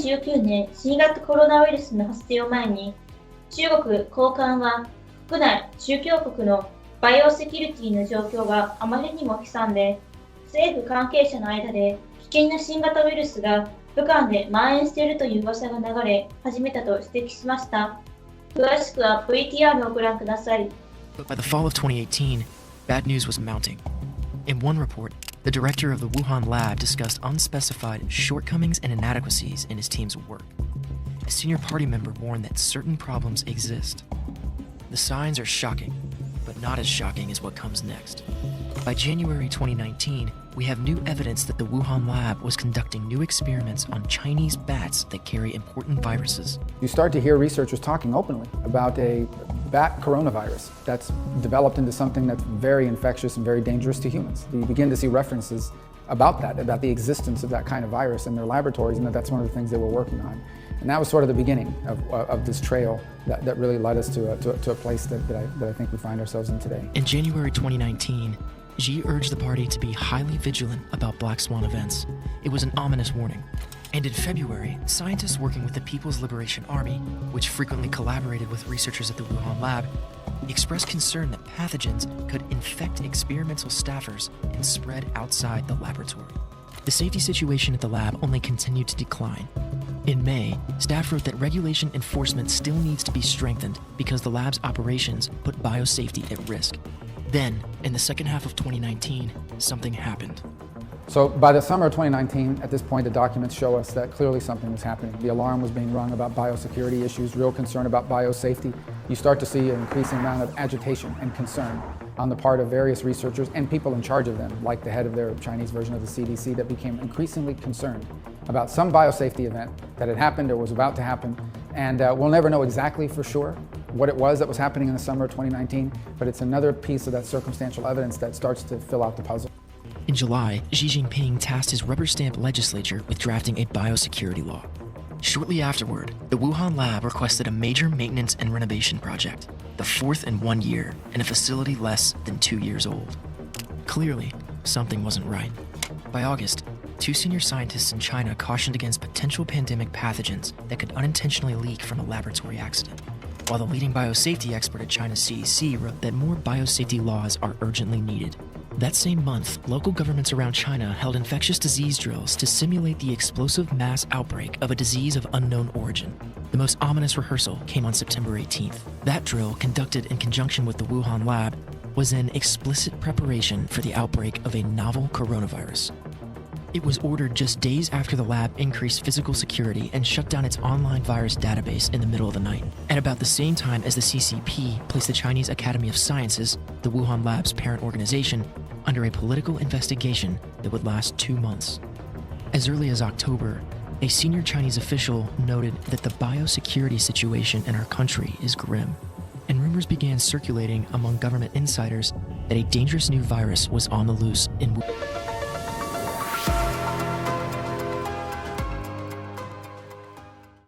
2019年新型コロナウイルスの発生を前に、中国高官は国内中共国のバイオセキュリティの状況があまりにも悲惨で、政府関係者の間で危険な新型ウイルスが武漢で蔓延しているという噂が流れ始めたと指摘しました。詳しくは VTR をご覧ください。But by the fall of 2018, bad news was mounting. In one report, the director of the Wuhan lab discussed unspecified shortcomings and inadequacies in his team's work. A senior party member warned that certain problems exist. The signs are shocking, but not as shocking as what comes next. By January 2019, we have new evidence that the Wuhan lab was conducting new experiments on Chinese bats that carry important viruses. You start to hear researchers talking openly about a bat coronavirus that's developed into something that's very infectious and very dangerous to humans. You begin to see references about that, about the existence of that kind of virus in their laboratories, and that's one of the things they were working on. And that was sort of the beginning of this trail that really led us to a place that I think we find ourselves in today. In January 2019, Xi urged the party to be highly vigilant about black swan events. It was an ominous warning. And in February, scientists working with the People's Liberation Army, which frequently collaborated with researchers at the Wuhan lab, expressed concern that pathogens could infect experimental staffers and spread outside the laboratory. The safety situation at the lab only continued to decline. In May, staff wrote that regulation enforcement still needs to be strengthened because the lab's operations put biosafety at risk. Then, in the second half of 2019, something happened. So by the summer of 2019, at this point, the documents show us that clearly something was happening. The alarm was being rung about biosecurity issues, real concern about biosafety. You start to see an increasing amount of agitation and concern on the part of various researchers and people in charge of them, like the head of their Chinese version of the CDC, that became increasingly concerned about some biosafety event that had happened or was about to happen. And we'll never know exactly for sure what it was that was happening in the summer of 2019, but it's another piece of that circumstantial evidence that starts to fill out the puzzle. In July, Xi Jinping tasked his rubber-stamped legislature with drafting a biosecurity law. Shortly afterward, the Wuhan lab requested a major maintenance and renovation project, the fourth in 1 year, in a facility less than 2 years old. Clearly, something wasn't right. By August, 2 senior scientists in China cautioned against potential pandemic pathogens that could unintentionally leak from a laboratory accident, while the leading biosafety expert at China's CDC wrote that more biosafety laws are urgently needed. That same month, local governments around China held infectious disease drills to simulate the explosive mass outbreak of a disease of unknown origin. The most ominous rehearsal came on September 18th. That drill, conducted in conjunction with the Wuhan lab, was in explicit preparation for the outbreak of a novel coronavirus. It was ordered just days after the lab increased physical security and shut down its online virus database in the middle of the night, at about the same time as the CCP placed the Chinese Academy of Sciences, the Wuhan lab's parent organization, under a political investigation that would last 2 months. As early as October, a senior Chinese official noted that the biosecurity situation in our country is grim, and rumors began circulating among government insiders that a dangerous new virus was on the loose in Wuhan.